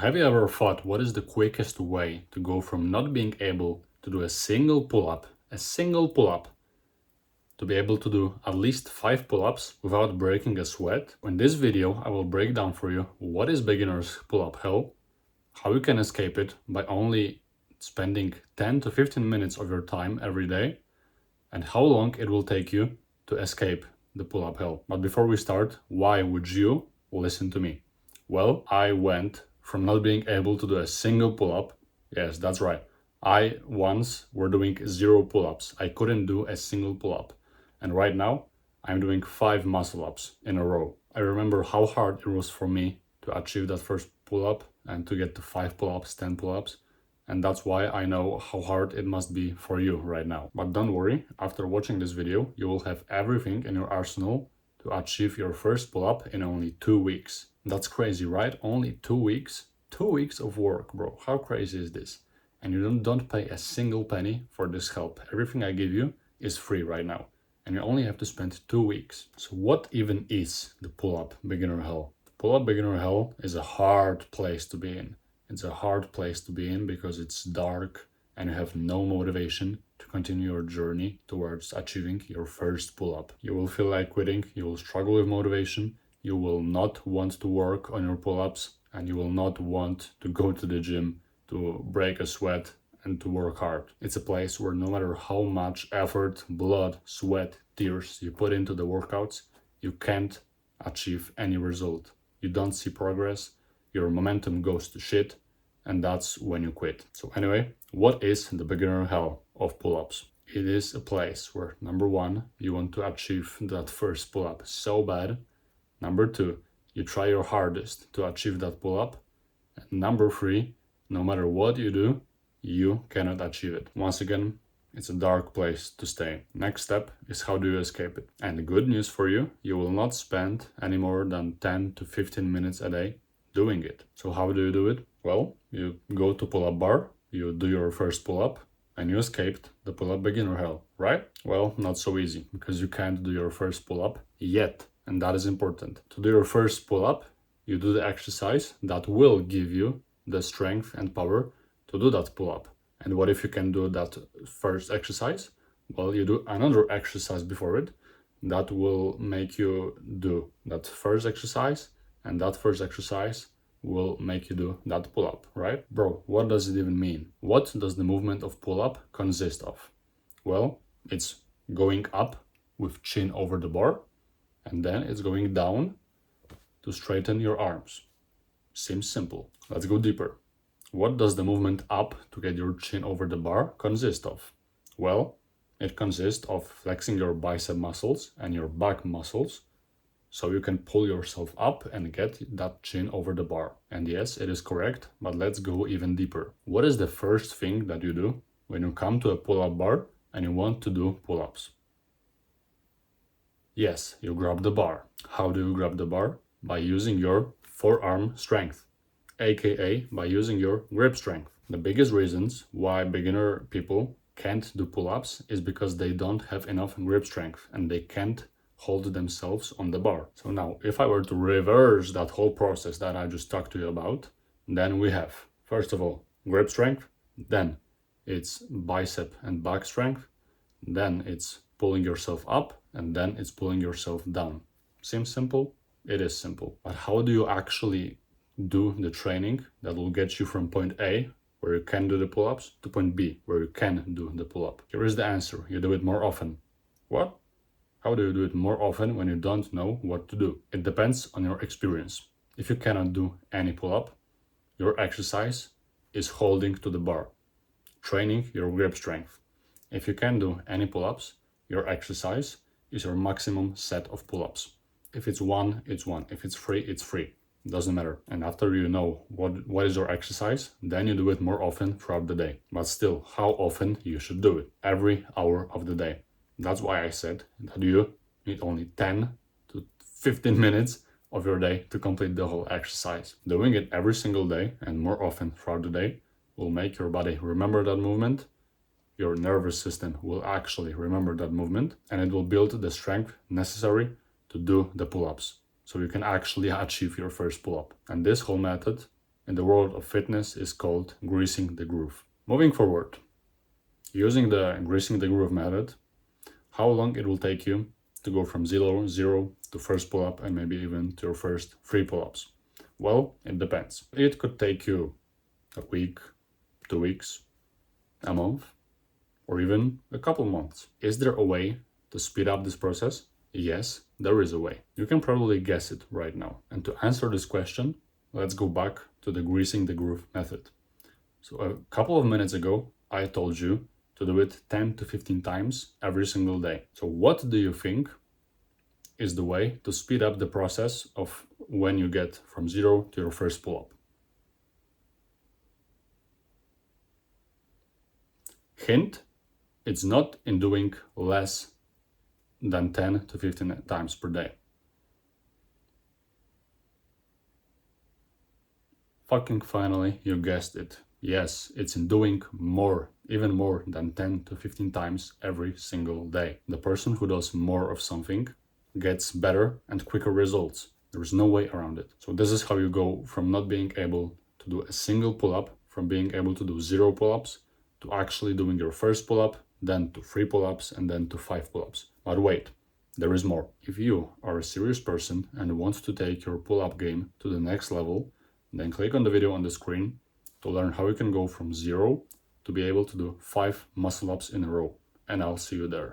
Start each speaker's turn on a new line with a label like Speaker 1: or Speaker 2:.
Speaker 1: Have you ever thought what is the quickest way to go from not being able to do a single pull-up, to be able to do at least 5 pull-ups without breaking a sweat? In this video, I will break down for you what is beginner's pull-up hell, how you can escape it by only spending 10 to 15 minutes of your time every day, and how long it will take you to escape the pull-up hell. But before we start, why would you listen to me? Well, I went from not being able to do a single pull-up. Yes, that's right. I once were doing 0 pull-ups. I couldn't do a single pull-up. And right now, I'm doing 5 muscle-ups in a row. I remember how hard it was for me to achieve that first pull-up and to get to 5 pull-ups, 10 pull-ups. And that's why I know how hard it must be for you right now. But don't worry, after watching this video, you will have everything in your arsenal to achieve your first pull-up in only 2 weeks. That's crazy, right? Only 2 weeks? 2 weeks of work, bro. How crazy is this? And you don't pay a single penny for this help. Everything I give you is free right now. And you only have to spend 2 weeks. So what even is the pull-up beginner hell? The pull-up beginner hell is a hard place to be in. It's a hard place to be in because it's dark and you have no motivation to continue your journey towards achieving your first pull-up. You will feel like quitting, you will struggle with motivation, you will not want to work on your pull-ups, and you will not want to go to the gym to break a sweat and to work hard. It's a place where no matter how much effort, blood, sweat, tears you put into the workouts, you can't achieve any result. You don't see progress, your momentum goes to shit, and that's when you quit. So anyway, what is the beginner hell of pull-ups? It is a place where, number 1, you want to achieve that first pull-up so bad. Number 2, you try your hardest to achieve that pull-up. And number 3, no matter what you do, you cannot achieve it. Once again, it's a dark place to stay. Next step is how do you escape it? And the good news for you, you will not spend any more than 10 to 15 minutes a day doing it. So how do you do it? Well, you go to pull-up bar, you do your first pull-up, and you escaped the pull-up beginner hell, right? Well, not so easy, because you can't do your first pull-up yet, and that is important. To do your first pull-up, you do the exercise that will give you the strength and power to do that pull-up. And what if you can do that first exercise? Well, you do another exercise before it that will make you do that first exercise, and that first exercise will make you do that pull-up, right? Bro, what does it even mean? What does the movement of pull-up consist of? Well, it's going up with chin over the bar, and then it's going down to straighten your arms. Seems simple. Let's go deeper. What does the movement up to get your chin over the bar consist of? Well, it consists of flexing your bicep muscles and your back muscles so you can pull yourself up and get that chin over the bar. And yes, it is correct, but let's go even deeper. What is the first thing that you do when you come to a pull-up bar and you want to do pull-ups? Yes, you grab the bar. How do you grab the bar? By using your forearm strength, aka by using your grip strength. The biggest reasons why beginner people can't do pull-ups is because they don't have enough grip strength and they can't hold themselves on the bar. So now, if I were to reverse that whole process that I just talked to you about, then we have, first of all, grip strength, then it's bicep and back strength, then it's pulling yourself up, and then it's pulling yourself down. Seems simple? It is simple. But how do you actually do the training that will get you from point A, where you can do the pull-ups, to point B, where you can do the pull-up? Here is the answer. You do it more often. What? How do you do it more often when you don't know what to do? It depends on your experience. If you cannot do any pull-up, your exercise is holding to the bar, training your grip strength. If you can do any pull-ups, your exercise is your maximum set of pull-ups. If it's 1, it's 1. If it's 3, it's 3. Doesn't matter. And after you know what is your exercise, then you do it more often throughout the day. But still, how often you should do it? Every hour of the day. That's why I said that you need only 10 to 15 minutes of your day to complete the whole exercise. Doing it every single day and more often throughout the day will make your body remember that movement. Your nervous system will actually remember that movement, and it will build the strength necessary to do the pull-ups, so you can actually achieve your first pull-up. And this whole method in the world of fitness is called greasing the groove. Moving forward, using the greasing the groove method, how long it will take you to go from zero to first pull-up and maybe even to your first 3 pull-ups? Well, it depends. It could take you a week, 2 weeks, a month, or even a couple months. Is there a way to speed up this process? Yes, there is a way. You can probably guess it right now. And to answer this question, let's go back to the greasing the groove method. So a couple of minutes ago, I told you to do it 10 to 15 times every single day. So what do you think is the way to speed up the process of when you get from zero to your first pull-up? Hint, it's not in doing less than 10 to 15 times per day. Fucking finally, you guessed it. Yes, it's in doing more, even more than 10 to 15 times every single day. The person who does more of something gets better and quicker results. There is no way around it. So this is how you go from not being able to do a single pull-up, from being able to do 0 pull-ups, to actually doing your first pull-up, then to 3 pull-ups, and then to 5 pull-ups. But wait, there is more. If you are a serious person and want to take your pull-up game to the next level, then click on the video on the screen to learn how you can go from 0 to be able to do 5 muscle-ups in a row. And I'll see you there.